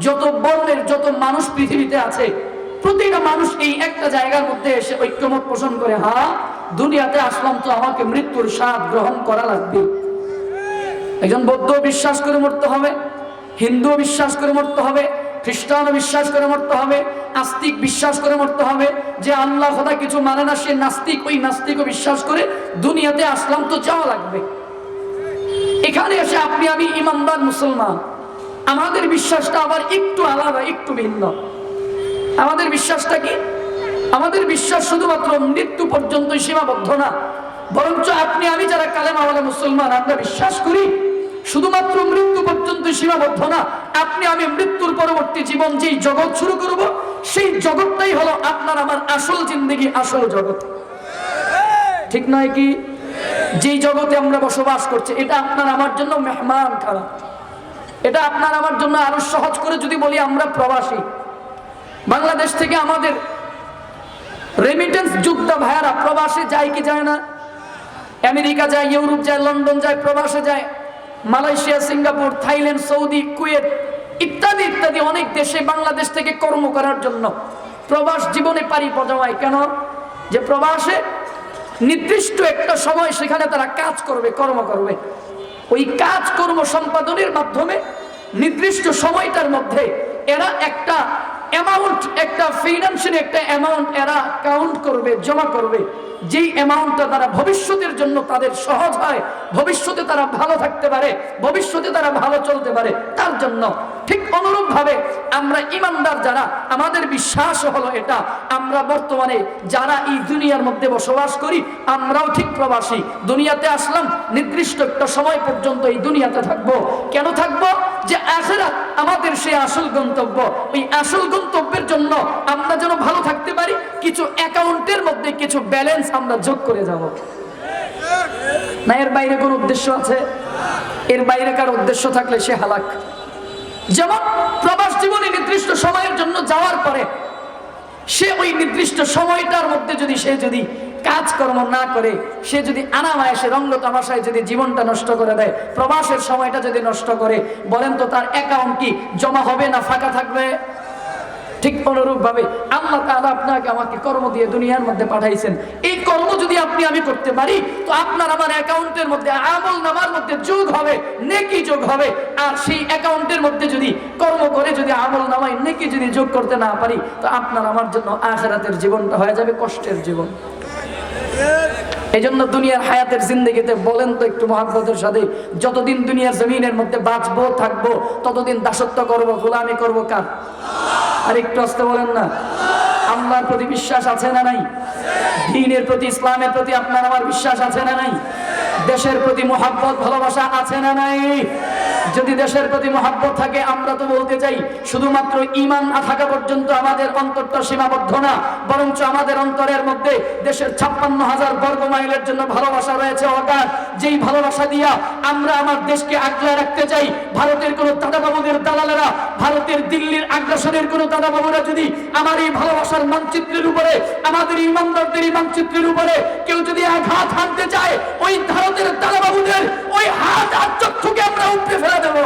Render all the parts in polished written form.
যত বর্ণের যত মানুষ পৃথিবীতে আছে, প্রতিটা মানুষ এই একটা জায়গার মধ্যে এসে ঐক্যমত পোষণ করে, হ্যাঁ দুনিয়াতে আসলাম তো আমাকে মৃত্যুর স্বাদ গ্রহণ করা লাগবে। একজন বৌদ্ধ বিশ্বাস করে মরতে হবে, হিন্দু বিশ্বাস করে মরতে হবে, খ্রিস্টান বিশ্বাস করে মরতে হবে, আস্তিক বিশ্বাস করে মরতে হবে। যে আল্লাহ খোদা কিছু মানে না সে নাস্তিক, ওই নাস্তিকও বিশ্বাস করে দুনিয়াতে আসলাম তো যাওয়া লাগবে। এখানে এসে আপনি আমি ইমানদার মুসলমান, আমাদের বিশ্বাসটা আবার একটু আলাদা, একটু ভিন্ন। আমাদের বিশ্বাসটা কি? আমাদের বিশ্বাস শুধুমাত্র মৃত্যু পর্যন্তই সীমাবদ্ধ না, বরঞ্চ আপনি আমি যারা কালেমাওয়ালা মুসলমান আমরা বিশ্বাস করি শুধুমাত্র মৃত্যু পর্যন্ত সীমাবদ্ধ না, আপনি আমি মৃত্যুর পরবর্তী জীবন যেই জগৎ শুরু করব সেই জগৎটাই হলো আপনার আমার আসল জিন্দেগি, আসল জগৎ। ঠিক নয় কি? যেই জগতে আমরা বসবাস করছি এটা আপনার আমার জন্য মেহমান খানা। এটা আপনার আমার জন্য আরো সহজ করে যদি বলি, আমরা প্রবাসী। বাংলাদেশ থেকে আমাদের রেমিটেন্স যোদ্ধা ভাইয়ারা প্রবাসে যায় কি যায় না? আমেরিকা যায়, ইউরোপ যায়, লন্ডন যায়, প্রবাসে যায়, Malaysia, Singapore, Thailand, Saudi, Kuwait ইত্যাদি ইত্যাদি অনেক দেশে বাংলাদেশ থেকে কর্ম করার জন্য প্রবাস জীবনে পাড়ি জমায়। কেন? যে প্রবাসে নির্দিষ্ট একটা সময় সেখানে তারা কাজ করবে, কর্ম করবে। ওই কাজ কর্ম সম্পাদনের মাধ্যমে নির্দিষ্ট সময়টার মধ্যে এরা একটা অ্যামাউন্ট, একটা ফিনান্সিয়াল একটা অ্যামাউন্ট এরা কাউন্ট করবে, জমা করবে, যেই অ্যামাউন্টটা তারা ভবিষ্যতের জন্য তাদের সহজ হয়, ভবিষ্যতে তারা ভালো থাকতে পারে, ভবিষ্যতে তারা ভালো চলতে পারে তার জন্য। ঠিক অনুরূপ ভাবে আমরা ইমানদার যারা, আমাদের বিশ্বাস হলো এটা, আমরা বর্তমানে যারা এই দুনিয়ার মধ্যে বসবাস করি আমরাও ঠিক প্রবাসী। দুনিয়াতে আসলাম, নির্দিষ্ট একটা সময় পর্যন্ত এই দুনিয়াতে থাকবো। কেন থাকবো? যে আখিরাত আমাদের সেই আসল গন্তব্য। ওই আসল গন্তব্যের জন্য আমরা যেন ভালো থাকতে পারি, কিছু অ্যাকাউন্টের মধ্যে কিছু ব্যালেন্স আমরা যোগ করে যাব। না এর বাইরে কোন উদ্দেশ্য আছে? এর বাইরে কার উদ্দেশ্য থাকলে সে হালাক। যেমন প্রবাস জীবনে নির্দিষ্ট সময়ের জন্য যাওয়ার পরে সে ওই নির্দিষ্ট সময়টার মধ্যে যদি সে যদি কাজকর্ম না করে, সে যদি আনামায়াসে রঙ্গ তামাশায় যদি জীবনটা নষ্ট করে দেয়, প্রবাসের সময়টা যদি নষ্ট করে, বলেন তো তার অ্যাকাউন্ট কি জমা হবে না ফাঁকা থাকবে? ঠিক অনুরূপ ভাবে আল্লাহ তাআলা আপনাকে আমাকে কর্ম দিয়ে দুনিয়ার মধ্যে পাঠাইছেন। এই কর্ম যদি আপনি আমি করতে পারি তো আপনার আমার অ্যাকাউন্টের মধ্যে, আমল নামার মধ্যে যোগ হবে, নেকি যোগ হবে। আর সেই অ্যাকাউন্টের মধ্যে যদি কর্ম করে যদি আমল নামায় নেকি যদি যোগ করতে না পারি তো আপনার আমার জন্য আখিরাতের জীবনটা হয়ে যাবে কষ্টের জীবন। এই জন্য দুনিয়ার হায়াতের জিন্দেগিতে বলেন তো একটু মহব্বতের সাথে, যতদিন দুনিয়ার জমিনের মধ্যে বাঁচবো থাকবো ততদিন দাসত্ব করবো, গোলামি করবো কার? আর একটু আসতে বলেন না। আল্লাহর প্রতি বিশ্বাস আছে না নাই? দ্বীনের প্রতি, ইসলামের প্রতি আপনার আমার বিশ্বাস আছে না নাই? দেশের প্রতি মহব্বত ভালোবাসা আছে না নাই? যদি দেশের প্রতি মহব্বত থাকে, আমরা তো বলতে চাই শুধুমাত্র ঈমান না থাকা পর্যন্ত আমাদের অন্তরটা সীমাবদ্ধ না, বরঞ্চ আমাদের অন্তরের মধ্যে দেশের 56,000 বর্গ মাইলের জন্য ভালোবাসা রয়েছে অগাধ। যেই ভালোবাসা দিয়া আমরা আমার দেশকে আগলে রাখতে চাই। ভারতের কোন দাদাবাবুদের দালালেরা, ভারতের দিল্লির আগ্রাসনের কোন দাদাবাবুরা যদি আমার এই ভালোবাসার মানচিত্রের উপরে, আমাদের ইমানদারদের এই মানচিত্রের উপরে কেউ যদি আঘাত হানতে চায়, ওই ভারতের দাদাবাবুদের ওই হাত আর চক্ষুকে আমরা উপড়ে ফেলে দেব।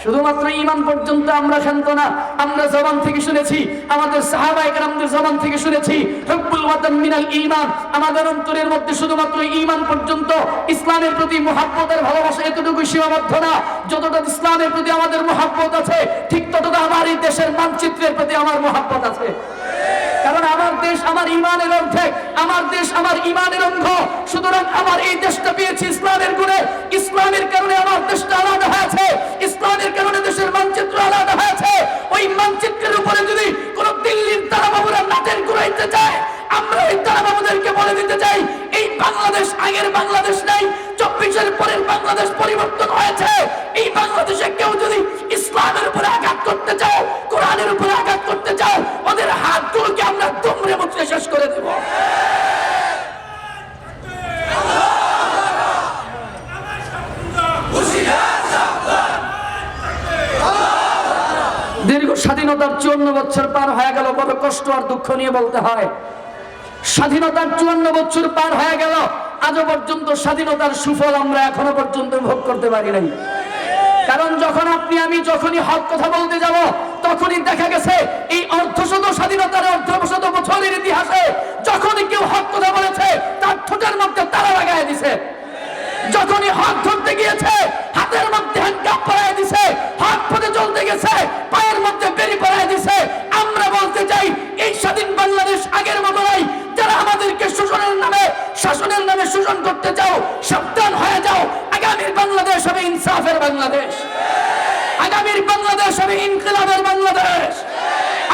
শুধুমাত্র ঈমান পর্যন্ত আমরা শান্ত না। আমরা জবান থেকে শুনেছি, আমাদের সাহাবায়ে কেরামদের জবান থেকে শুনেছি, হুব্বুল ওয়াতান মিনাল ঈমান। আমাদের অন্তরের মধ্যে শুধুমাত্র ঈমান পর্যন্ত, ইসলামের প্রতি মুহাব্বতের ভালোবাসা এতটুকু সীমাবদ্ধ না। যতটা ইসলামের প্রতি আমাদের মুহাব্বত আছে, ঠিক ততটা আমার এই দেশের মানচিত্রের প্রতি আমার মুহাব্বত আছে। কারণ আমার দেশ আমার ঈমানের অর্ধেক, আমার দেশ আমার ঈমানের অঙ্গ। সুতরাং আমার এই দেশটা পেয়েছি ইসলামের গুণে, ইসলামের কারণে আমার দেশটা আলাদা হয়েছে, ইসলামের কারণে দেশের মানচিত্র আলাদা হয়েছে। ওই মানচিত্রের উপরে যদি কোন দিল্লির তারাবাবুরা নাটেন ঘুরাইতে চায়, আমরা ওই তারাবাবুদেরকে বলে দিতে চাই, এই বাংলাদেশ আগের বাংলাদেশ নাই, 24-এর পরের বাংলাদেশ পরিবর্তন হয়েছে। এই বাংলাদেশে কেউ যদি ইসলামের উপরে আঘাত করতে চাও, কোরআনের উপরে আঘাত করতে চাও, ওদের হাতগুলোকে আমরা দুমড়ে মুচড়ে শেষ করে দেব। দীর্ঘ স্বাধীনতার 54 বছর পার হয়ে গেল, বড় কষ্ট আর দুঃখ নিয়ে বলতে হয়। স্বাধীনতার 54 বছর পার হয়ে গেল, আজও পর্যন্ত স্বাধীনতার সুফল আমরা এখনো পর্যন্ত ভোগ করতে পারি নাই। কারণ যখন আপনি আমি যখনই হক কথা বলতে যাব তখনই দেখা গেছে এই অর্ধশত স্বাধীনতার অর্ধশত বছরের ইতিহাসে যখনই কেউ হক কথা বলেছে তার ঠোঁটের মধ্যে তালা লাগায় দিছে। যখনই হক ধরতে গিয়েছে হাতের মধ্যে হ্যান্ডকাপ পরায় দিছে, হক পথে চলতে গেছে পায়ের মধ্যে বেরি পরায় দিছে। আমরা বলতে চাই এই স্বাধীন বাংলাদেশ আগের মতো নাই। যারা আমাদেরকে শোষণের নামে শাসনের নামে শোষণ করতে চাও সাবধান হয়ে যাও। আগামীর বাংলাদেশ হবে ইনসাফের বাংলাদেশ, আগামীর বাংলাদেশ হবে ইনকিলাবের বাংলাদেশ,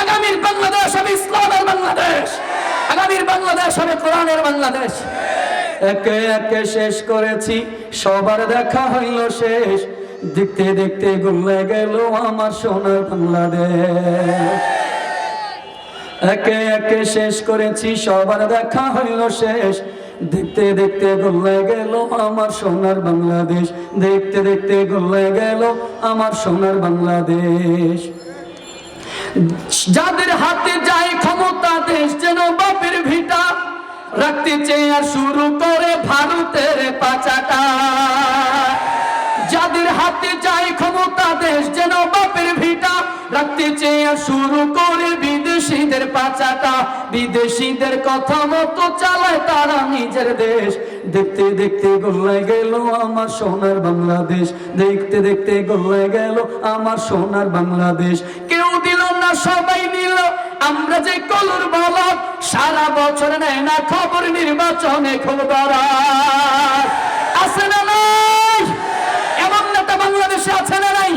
আগামীর বাংলাদেশ হবে ইসলামের বাংলাদেশ, আগামীর বাংলাদেশ হবে কোরআনের বাংলাদেশ। একে একে শেষ করেছি সবার দেখা হইল শেষ, দেখতে দেখতে গলে গেল আমার সোনার বাংলাদেশ। একে একে শেষ করেছি সবার দেখা হইল শেষ, দেখতে দেখতে গলে গেল আমার সোনার বাংলাদেশ, দেখতে দেখতে গলে গেল আমার সোনার বাংলাদেশ। যাদের হাতে যায় ক্ষমতা দেশ যেন বাপের ভিটা, রাখতে চেয়ে শুরু করে ভারতের পাচাটা। যাদের হাতে যায় ক্ষমতা দেশ যেন বাপের ভিটা, রাখতে চেয়ে শুরু করে বিদেশিদের পাচাটা। বিদেশিদের কথা মতো চালায় তারা নিজের দেশ, দেখতে দেখতে গলে গেল আমার সোনার বাংলাদেশ, দেখতে দেখতে গলে গেল আমার সোনার বাংলাদেশ। কেউ দিল না সবাই নিল, আমরা যে কলুর বলদ, সারা বছর নেয় না খবর নির্বাচনে খবর আছে না নাই? এমন নেতা বাংলাদেশে আছে না নাই?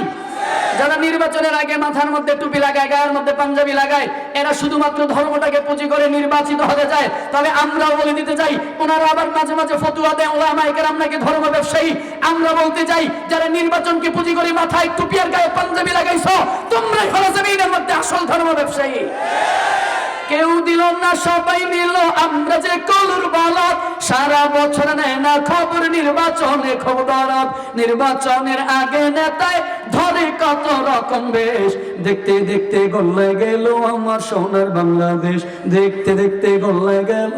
যারা নির্বাচনের আগে মাথার মধ্যে টুপি লাগায়, গায়ের মধ্যে পাঞ্জাবি লাগায়, এরা শুধুমাত্র ধর্মটাকে পুঁজি করে নির্বাচিত হতে চায়। তবে আমরাও বলে দিতে চাই, ওনারা আবার মাঝে মাঝে ফতুয়া দেয় ওলামায়ে কেরাম নাকি ধর্ম ব্যবসায়ী। আমরা বলতে চাই যারা নির্বাচনকে পুঁজি করে মাথায় টুপি আর গায়ে পাঞ্জাবি লাগাইছো, তোমরাই হলো জমিনের মধ্যে আসল ধর্ম ব্যবসায়ী। কেউ দিল না সবাই নিল, আমরা যে কলুর বলদ, সারা বছর নেয় না খবর নির্বাচনে খবর। নির্বাচনের আগে নেতায় ধরে কত রকম বেশ, দেখতে দেখতে গলে গেল আমার সোনার বাংলাদেশ, দেখতে দেখতে গলে গেল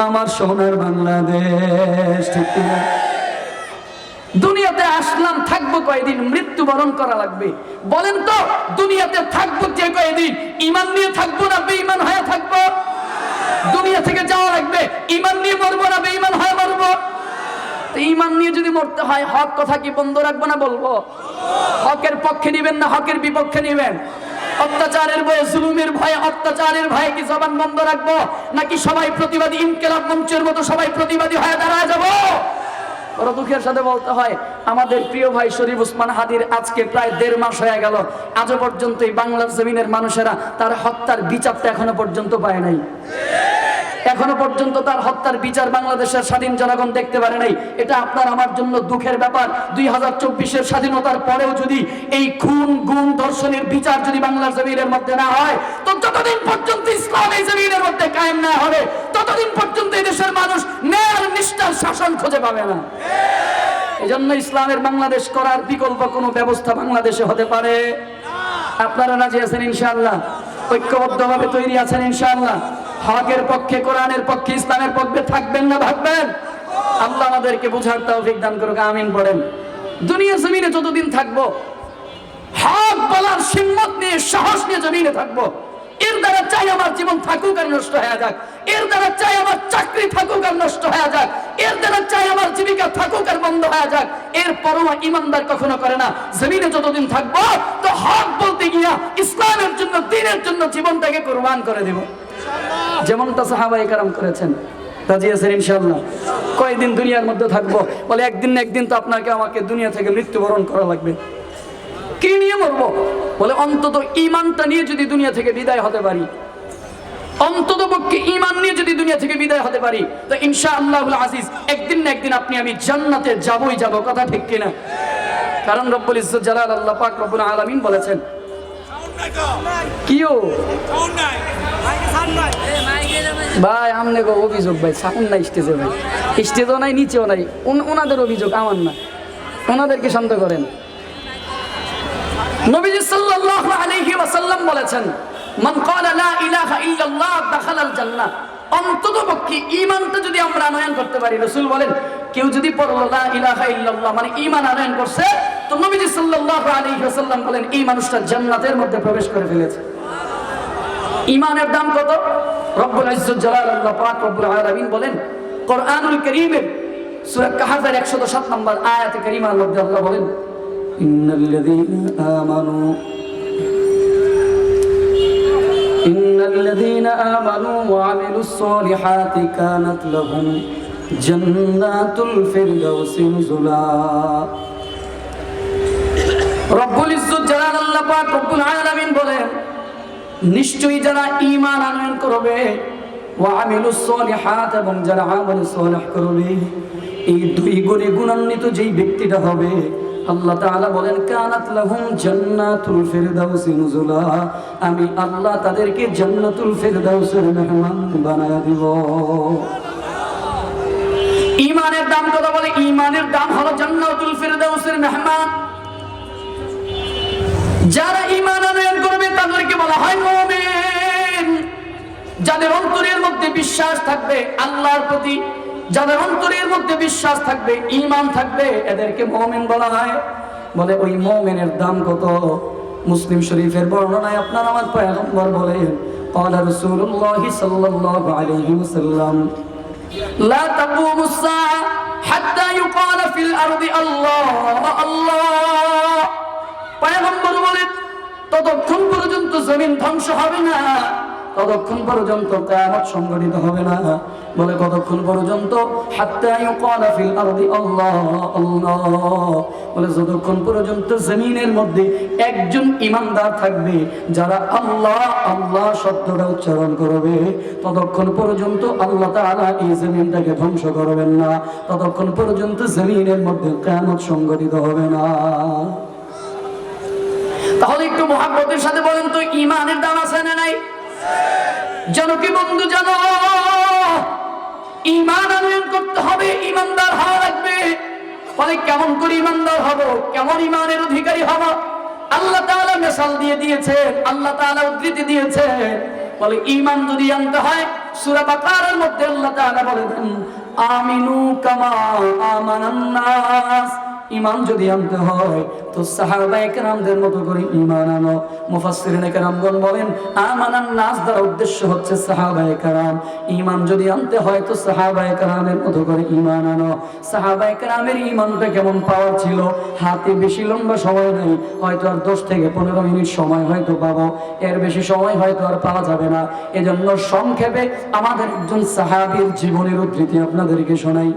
আমার সোনার বাংলাদেশ। ঠিক না? দুনিয়াতে আসলাম থাকবো কয়দিন, মৃত্যুবরণ করা লাগবে। বলেন তো দুনিয়াতে থাকবো যে কয়দিন, ঈমান নিয়ে থাকবো না বেঈমান হয়ে থাকবো? দুনিয়া থেকে যাওয়া লাগবে, ঈমান নিয়ে মরবো না বেঈমান হয়ে মরবো? তো ঈমান নিয়ে যদি মরতে হয় হক কথা কি বন্ধ রাখবো না বলবো? হকের পক্ষে নিবেন না হকের বিপক্ষে নিবেন? অত্যাচারের ভয়ে, জুলুমের ভয়ে, অত্যাচারের ভয়ে কি জবান বন্ধ রাখবো, নাকি সবাই প্রতিবাদী ইনকিলাব মঞ্চের মতো সবাই প্রতিবাদী হয়ে দাঁড়ায় যাবো? বড় দুঃখের সাথে বলতে হয়, আমাদের প্রিয় ভাই শরীফ ওসমান হাদির আজকে প্রায় 1.5 মাস হয়ে গেল, আজও পর্যন্ত এই বাংলার জমিনের মানুষেরা তার হত্যার বিচারটা এখনো পর্যন্ত পায় নাই। এখনো পর্যন্ত তার হত্যার বিচার বাংলাদেশের স্বাধীন জনগণ দেখতে পারে নাই। এটা আপনার আমার জন্য দুঃখের ব্যাপার। 2024-এর স্বাধীনতার পরেও যদি এই খুন গুম ধর্ষণের বিচার যদি বাংলার জমিনের মধ্যে না হয়, তো যতদিন পর্যন্ত ইসলাম এই জমিনের মধ্যে কায়েম না হবে ততদিন পর্যন্ত এই দেশের মানুষ ন্যায় নিষ্ঠার শাসন খুঁজে পাবে না। এজন্য ইসলামের বাংলাদেশ করার বিকল্প কোনো ব্যবস্থা বাংলাদেশে হতে পারে? আপনারা রাজি আছেন ইনশাআল্লাহ? ঐক্যবদ্ধভাবে তৈরি আছেন ইনশাআল্লাহ? হকের পক্ষে, কোরআনের পক্ষে, ইসলামের পক্ষে থাকবেন না থাকবেন? আল্লাহ আমাদেরকে বুঝার তৌফিক দান করুক, আমিন পড়েন। দুনিয়া জমিনে যতদিন থাকবো হক বলার হিম্মত নিয়ে, সাহস নিয়ে জমিনে থাকবো। এর দ্বারা চাই আমার জীবন থাকুক আর নষ্ট হয়ে যাক, এর দ্বারা চাই আমার চাকরি থাকুক আর নষ্ট হয়ে যাক, এর দ্বারা চাই আমার জীবিকা থাকুক আর বন্ধ হয়ে যাক, এর পরোয়া ইমানদার কখনো করে না। জমিনে যতদিন থাকবো তো হক বলতে গিয়া ইসলামের জন্য, দ্বীনের জন্য জীবনটাকে কুরবান করে দেব, যেমনটা সাহাবায়ে কেরাম করেছেন। রাজি আছেন ইনশাআল্লাহ? কয়দিন দুনিয়ার মধ্যে থাকবো? বলে একদিন না একদিন তো আপনাকে আমাকে দুনিয়া থেকে মৃত্যুবরণ করা লাগবে। কি নিয়ে মরবো? বলে অন্তত ঈমানটা নিয়ে যদি দুনিয়া থেকে বিদায় হতে পারি, অন্তত পক্ষে ঈমান নিয়ে যদি দুনিয়া থেকে বিদায় হতে পারি, তো ইনশাআল্লাহুল আজিজ একদিন না একদিন আপনি আমি জান্নাতে যাবই যাব। কথা ঠিক কিনা? কারণ রব্বুল ইজ্জত জালাল আল্লাহ পাক রব্বুল আলামিন বলেছেন, কিও ভাই আমনে গো অভিযোগ, ভাই সাউন্ড নাই স্টেজে, ভাই স্টেজও নাই নিচেও নাই, ওনাদের অভিযোগ আমার না, ওনাদেরকে শান্ত করেন। নবীজি সাল্লাল্লাহু আলাইহি ওয়াসাল্লাম বলেছেন, মান ক্বালা লা ইলাহা ইল্লাল্লাহ দাখালাল জান্নাহ। অন্তত পক্ষে ঈমানটা যদি আমরা আনয়ন করতে পারি। রাসূল বলেন কেউ যদি পড়ল লা ইলাহা ইল্লাল্লাহ মানে ঈমান আনয়ন করছে, তো নবীজি সাল্লাল্লাহু আলাইহি ওয়াসাল্লাম বলেন এই মানুষটা জান্নাতের মধ্যে প্রবেশ করে ফেলেছে। ঈমানের দাম কত? রব্বুল ইজ্জত জালালাল্লাহ পাক রব্বুল আলামিন বলেন কোরআনুল কারীমের সূরা কাহফের 107 নম্বর আয়াতে কারীমার মধ্যে আল্লাহ বলেন ইন্নাল্লাযীনা আমানু ওয়া আমিলুস সলিহাতি কানাত লাহুম জান্নাতুল ফিরদাউসি নুজুলা। রব্বুল ইজ্জত জালালাল্লাহ পাক রব্বুল আলামিন বলেন নিশ্চয়ই যারা ঈমান আনয়ন করবে ওয়া আমিলুস সলিহাত এবং যারা আমল সালেহ করবে, এই দুই গুণে গুণান্বিত যেই ব্যক্তিটা হবে আল্লাহ তাআলা বলেন কানাত লাহুম জান্নাতুল ফিরদাউসি নুজুলা, আমি আল্লাহ তাদেরকে জান্নাতুল ফিরদাউসের মেহমান বানায়া দিব। ঈমানের দাম কত বলে? ঈমানের দাম হলো জান্নাতুল ফিরদাউসের মেহমান। যারা ঈমান আনয়ন করবে তাদেরকে বলা হয় মুমিন। যাদের অন্তরের মধ্যে বিশ্বাস থাকবে আল্লাহর প্রতি, যাদের অন্তরের মধ্যে বিশ্বাস থাকবে, ঈমান থাকবে, এদেরকে মুমিন বলা হয়। বলে ওই মুমিনের দাম কত? মুসলিম শরীফের বর্ণনায় আপনার আমার পয়গম্বর বলেন ক্বালা রাসূলুল্লাহ সাল্লাল্লাহু আলাইহি ওয়াসাল্লাম লা তাকুমুস সাআ হাত্তা ইউকালা ফিল আরদি আল্লাহ আল্লাহ। পয়গম্বর বলেন ততক্ষণ পর্যন্ত জমিন ধ্বংস হবে না, ততক্ষণ পর্যন্ত কিয়ামত সংঘটিত হবে না। বলে কতক্ষণ পর্যন্ত? হাত্তা ইউকালা ফিল আরদি আল্লাহ আল্লাহ, বলে যতক্ষণ পর্যন্ত জমিনের মধ্যে একজন ঈমানদার থাকবে যারা আল্লাহ আল্লাহ শব্দটা উচ্চারণ করবে, ততক্ষণ পর্যন্ত আল্লাহ তাআলা এই জমিনটাকে ধ্বংস করবেন না, ততক্ষণ পর্যন্ত জমিনের মধ্যে কিয়ামত সংঘটিত হবে না। তাহলে একটু মুহাব্বতের সাথে বলেন তো ঈমানের দাম আছে না নাই? জানো কি বন্ধু, জানো ঈমান আনয়ন করতে হবে, ঈমানদার হওয়া লাগবে। বলে কেমন করে ঈমানদার হব, কেমন ঈমানের অধিকারী হব? আল্লাহ তাআলা মিসাল দিয়ে দিয়েছে, আল্লাহ তাআলা উদ্ধৃতি দিয়েছে। বলে ঈমান যদি আনতে হয় সূরা বাকারার মধ্যে আল্লাহ তাআলা বলেন আমিনু কামা আমানান নাস। ঈমান যদি আনতে হয় তো সাহাবায়ে কেরামদের মতো করে ঈমান আনো। মুফাসসিরিনে কেরামগণ বলেন আমানান নাস দ্বারা উদ্দেশ্য হচ্ছে সাহাবায়ে কেরাম। ঈমান যদি আনতে হয় তো সাহাবায়ে কেরামের মতো করে ঈমান আনো। সাহাবায়ে কেরামের ঈমানটা কেমন পাওয়ার ছিল? হাতে বেশি লম্বা সময় নেই, হয়তো আর 10 থেকে 15 মিনিট সময় হয়তো পাবো, এর বেশি সময় হয়তো আর পাওয়া যাবে না। এজন্য সংক্ষেপে আমাদের একজন সাহাবীর জীবনের উদ্ধৃতি আপনাদেরকে শোনাই।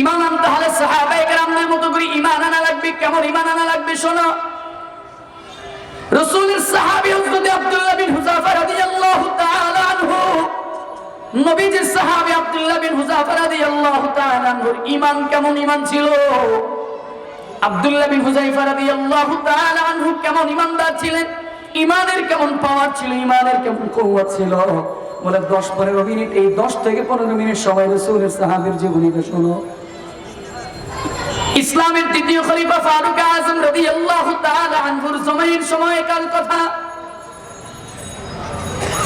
ঈমান আনতে হলে সাহাবায়ে কেরামদের মতো করে ঈমান আনা লাগবে। কেমন ঈমান আনা লাগবে শোনো। রাসূলের সাহাবী হযরত আব্দুল্লাহ বিন হুযাফা রাদিয়াল্লাহু তাআলা আনহু, নবীজির সাহাবী আব্দুল্লাহ বিন হুযাফা রাদিয়াল্লাহু তাআলা আনহুর ঈমান কেমন ঈমান ছিল? আব্দুল্লাহ বিন হুযাফা রাদিয়াল্লাহু তাআলা আনহু কেমন ঈমানদার ছিলেন? ঈমানের কেমন পাওয়ার ছিল, ঈমানের কেমন কুওয়াত ছিল? বলে 10-15 মিনিট, এই 10 থেকে 15 মিনিট সময় রাসূলের সাহাবীর জীবনীকে শোনো। ইসলামের দ্বিতীয় খলিফা ফারুক আযম রাদিয়াল্লাহু তাআলা আনহুর সময়কাল কথা।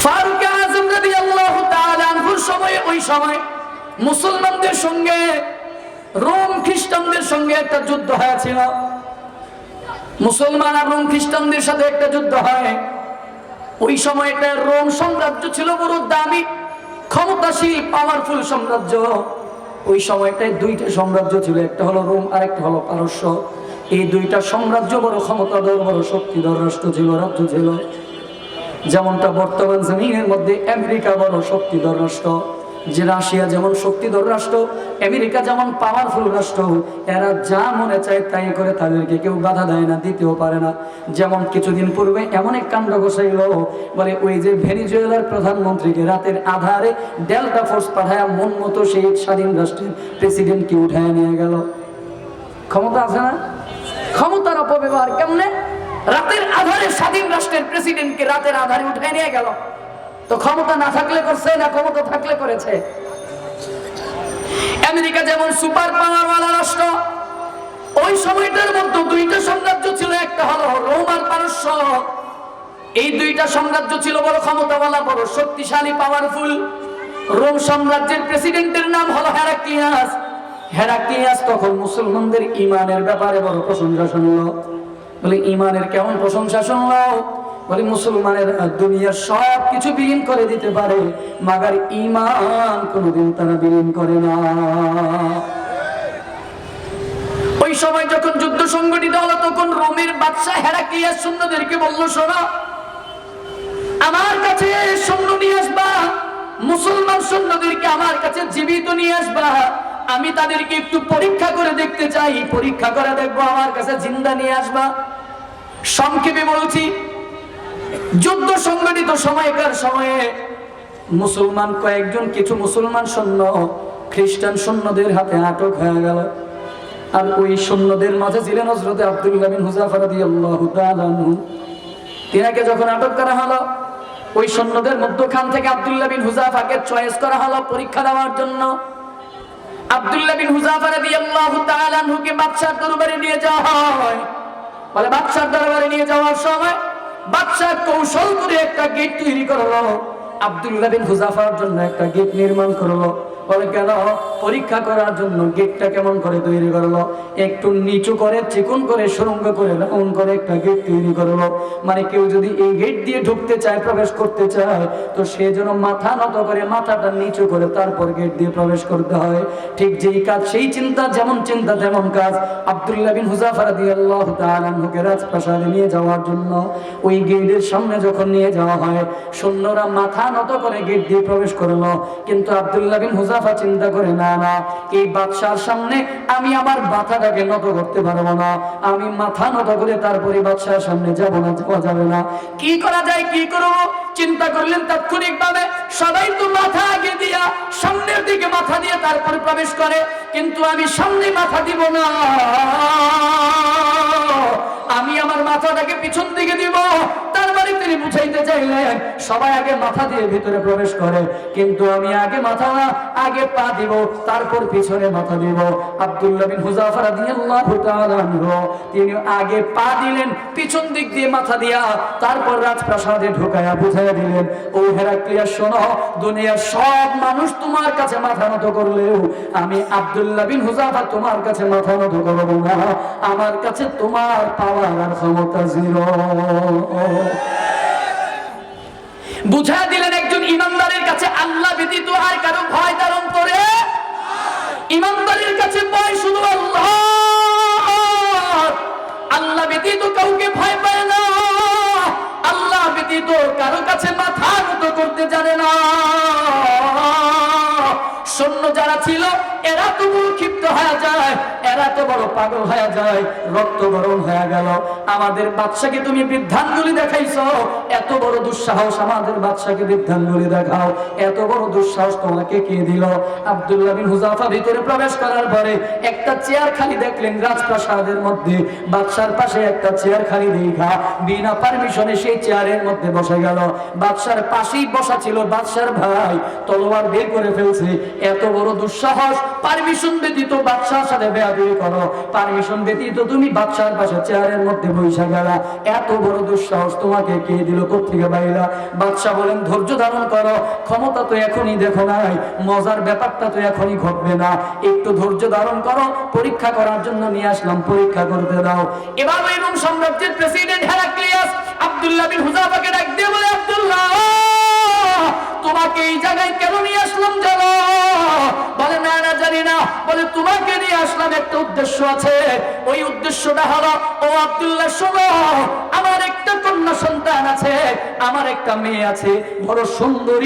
ফারুক আযম রাদিয়াল্লাহু তাআলা আনহুর সময়ে, ওই সময় মুসলমানদের সঙ্গে রোম খ্রিস্টানদের সঙ্গে একটা যুদ্ধ হয়েছিল। মুসলমান আর রোম খ্রিস্টানদের সাথে একটা যুদ্ধ হয়। ওই সময় একটা রোম সাম্রাজ্য ছিল বড় দামি, ক্ষমতাশীল, পাওয়ারফুল সাম্রাজ্য। ওই সময়টায় দুইটা সাম্রাজ্য ছিল, একটা হলো রোম আর একটা হলো পারস্য। এই দুইটা সাম্রাজ্য বড় ক্ষমতাধর, বড় শক্তিধর রাষ্ট্র ছিল, রাজ্য ছিল। যেমনটা বর্তমান জমিনের মধ্যে আমেরিকা বড় শক্তিধর রাষ্ট্র, যে রাশিয়া যেমন শক্তিধর রাষ্ট্র, আমেরিকা যেমন পাওয়ারফুল রাষ্ট্র। এরা যা মনে চায় তাই করে, তাদেরকে কেউ বাধা দেয় না, দিতেও পারে না। যেমন কিছুদিন পূর্বে এমন এক কাণ্ড ঘটাইল, বলে ওই যে ভেনিজুয়েলার প্রধানমন্ত্রীকে রাতের আধারে ডেল্টা ফোর্স পাঠায় মন মতো সেই স্বাধীন রাষ্ট্রের প্রেসিডেন্টকে উঠায় নিয়ে গেল। ক্ষমতা আছে না? ক্ষমতার অপব্যবহার কেমনে? রাতের আধারে স্বাধীন রাষ্ট্রের প্রেসিডেন্টকে রাতের আধারে উঠায় নিয়ে গেল। তো ক্ষমতা না থাকলে করছে না ক্ষমতা থাকলে করেছে? আমেরিকা যেমন সুপার পাওয়ার ওয়ালা রাষ্ট্র, ওই সময়টার মধ্যে দুইটা সাম্রাজ্য ছিল, একটা হলো রোম আর পারস্য। এই দুইটা সাম্রাজ্য ছিল বড় ক্ষমতাওয়ালা, বড় শক্তিশালী, পাওয়ারফুল। রোম সাম্রাজ্যের প্রেসিডেন্টের নাম হলো হেরাক্লিয়াস। হেরাক্লিয়াস তখন মুসলমানদের ঈমানের ব্যাপারে বড় প্রশংসা শুনলো। বলে ঈমানের কেমন প্রশংসা শুনলো? বলে মুসলমানের দুনিয়ার সব কিছু বিলীন করে দিতে পারে, মাগার ঈমান কোনোদিন তারা বিলীন করে না। ওই সময় যখন যুদ্ধ সংগঠিত হলো, তখন রোমের বাদশা হেরাক্লিয়াস সৈন্যদেরকে বলল, শোনো, আমার কাছে সৈন্য নিয়ে আসবা, মুসলমান সৈন্যদেরকে আমার কাছে জীবিত নিয়ে আসবা, আমি তাদেরকে একটু পরীক্ষা করে দেখতে চাই, পরীক্ষা করে দেখবো, আমার কাছে জিন্দা নিয়ে আসবা। সংক্ষেপে বলছি, যুদ্ধ সংগঠিত সময়কার সময়ে মুসলমান কয়েকজন, কিছু মুসলমান সৈন্য খ্রিস্টান সৈন্যদের হাতে আটক হয়ে গেল। আর ওই সৈন্যদের মাঝে ছিলেন হযরত আব্দুল্লাহ বিন হুযাফা রাদিয়াল্লাহু তাআলা আনহু। তিনাকে যখন আটক করা হলো, ওই সৈন্যদের মধ্যখান থেকে আব্দুল্লাহ বিন হুযাফাকে চয়েস করা হলো পরীক্ষা দেওয়ার জন্য। আব্দুল্লাহ বিন হুযাফা রাদিয়াল্লাহু তাআলা আনহুকে বাদশার দরবারে নিয়ে যাওয়া হয়। বলে বাদশার দরবারে নিয়ে যাওয়ার সময় বাদশা কৌশল করে একটা গেট তৈরি করলো, আব্দুল্লাহ বিন হুযাফার জন্য একটা গেট নির্মাণ করলো। বলে কেন? পরীক্ষা করার জন্য। গেটটা কেমন করে তৈরি করলো? একটু নিচু করে, চিকন করে, সুড়ঙ্গ করে, রাউন্ড করে একটা গেট তৈরি করলো। মানে কেউ যদি এই গেট দিয়ে ঢুকতে চায়, প্রবেশ করতে চায়, তো সে যেন মাথা নত করে, মাথাটা নিচু করে তারপর গেট দিয়ে প্রবেশ করতে হয়। ঠিক যেই কাজ সেই চিন্তা, যেমন চিন্তা তেমন কাজ। আব্দুল্লাহ বিন হুযাফা রাদিয়াল্লাহু তাআলা আনহুকে রাজপ্রাসাদে নিয়ে যাওয়ার জন্য ওই গেটের সামনে যখন নিয়ে যাওয়া হয়, সৈন্যরা মাথা নত করে গেট দিয়ে প্রবেশ করলো। কিন্তু আব্দুল্লাহ বিন হুযাফা চিন্তা করে, না না, এই বাদশার সামনে আমি আমার মাথাটাকে নত করতে পারবো না, আমি মাথা নত করে তারপরে বাদশার সামনে যাব না, যাওয়া যাবে না। কি করা যায়, কি করবো চিন্তা করলেন তাৎক্ষণিক ভাবে। সবাই তো মাথা আগে দিয়া, সামনের দিকে মাথা দিয়ে তারপরে প্রবেশ করে, কিন্তু আমি সামনে মাথা দিব না, আমি আমার মাথাটাকে পিছন দিকে দিব। তার মানে তিনি বুঝাইতে চাইলেন সবাই আগে মাথা দিয়ে ভিতরে প্রবেশ করে, কিন্তু আমি আগে মাথা না, আগে পা দিব, তারপর পিছনে মাথা দিব। আব্দুল্লাহ বিন হুযাফা রাদিয়াল্লাহু তাআলা আনহু তিনি আগে পা দিলেন, পিছন দিক দিয়ে মাথা দিয়া, তারপর রাজপ্রাসাদে ঢোকায়া বুঝাইয়া দিলেন, ও হেরাক্লিয়াস শোনো, দুনিয়ার সব মানুষ তোমার কাছে মাথা নত করলেও আমি আব্দুল্লাহ বিন হুযাফা তোমার কাছে মাথা নত করব না, আমার কাছে তোমার পাওয়ার আর ক্ষমতা জিরো। বুঝা দিলেন একজন ইমানদারের কাছে আল্লাহ ব্যতীত আর কারো ভয় ধারণ করে। ইমানদারের কাছে ভয় শুধু আল্লাহ, আল্লাহ ব্যতীত কাউকে ভয় পায় না, আল্লাহ ব্যতীত কারো কাছে মাথা নত করতে জানে না। সৈন্য যারা ছিল এরা তো ক্ষিপ্ত হয়ে যায়, এরা তো বড় পাগল হয়ে যায়, রক্ত গরম হয়ে গেল। আমাদের বাদশাকে তুমি বৃদ্ধাঙ্গুলি দেখাইছো, এত বড় দুঃসাহস, আমাদের বাদশাকে বৃদ্ধাঙ্গুলি দেখাও, এত বড় দুঃসাহস তোমাকে কে দিল? আব্দুল্লাহ বিন হুযাফা ভিতরে প্রবেশ করার পরে একটা চেয়ার খালি দেখলেন রাজপ্রাসাদের মধ্যে, বাদশার পাশে একটা চেয়ার খালি দেখা বিনা পারমিশনে সেই চেয়ারের মধ্যে বসে গেল। বাদশার পাশেই বসা ছিল বাদশার ভাই, তলোয়ার বের করে ফেলছে। এত বড় দুঃসাহস, পারমিশন ব্যতীত বাদশার সাথে বেয়াদবি করো, পারমিশন ব্যতীত তুমি বাদশার পাশে চেয়ারের মধ্যে বসে গেলা, এত বড় দুঃসাহস তোমাকে কে দিল, কোত্থেকে পাইলা? বাদশা বলেন, ধৈর্য ধারণ করো, ক্ষমতা তো এখনই দেখো নাই, মজার ব্যাপারটা তো এখনই ঘটবে না, একটু ধৈর্য ধারণ করো, পরীক্ষা করার জন্য নিয়ে আসলাম, পরীক্ষা করতে দাও। এবার ওই রোম সাম্রাজ্যের প্রেসিডেন্ট হেরাক্লিয়াস আব্দুল্লাহ বিন হুযাফাকে ডাক দিয়ে বলে, আব্দুল্লাহ, তোমাকে এই জায়গায় কেন নিয়ে আসলাম জানো? বলে, না না জানি না। বলে, তোমাকে নিয়ে আসলাম একটা উদ্দেশ্য আছে, ওই উদ্দেশ্যটা হলো, ও আব্দুল্লাহ শোনো, আমার একটা কন্যা সন্তান আছে, আমার একটা মেয়ে আছে, বড় সুন্দরী।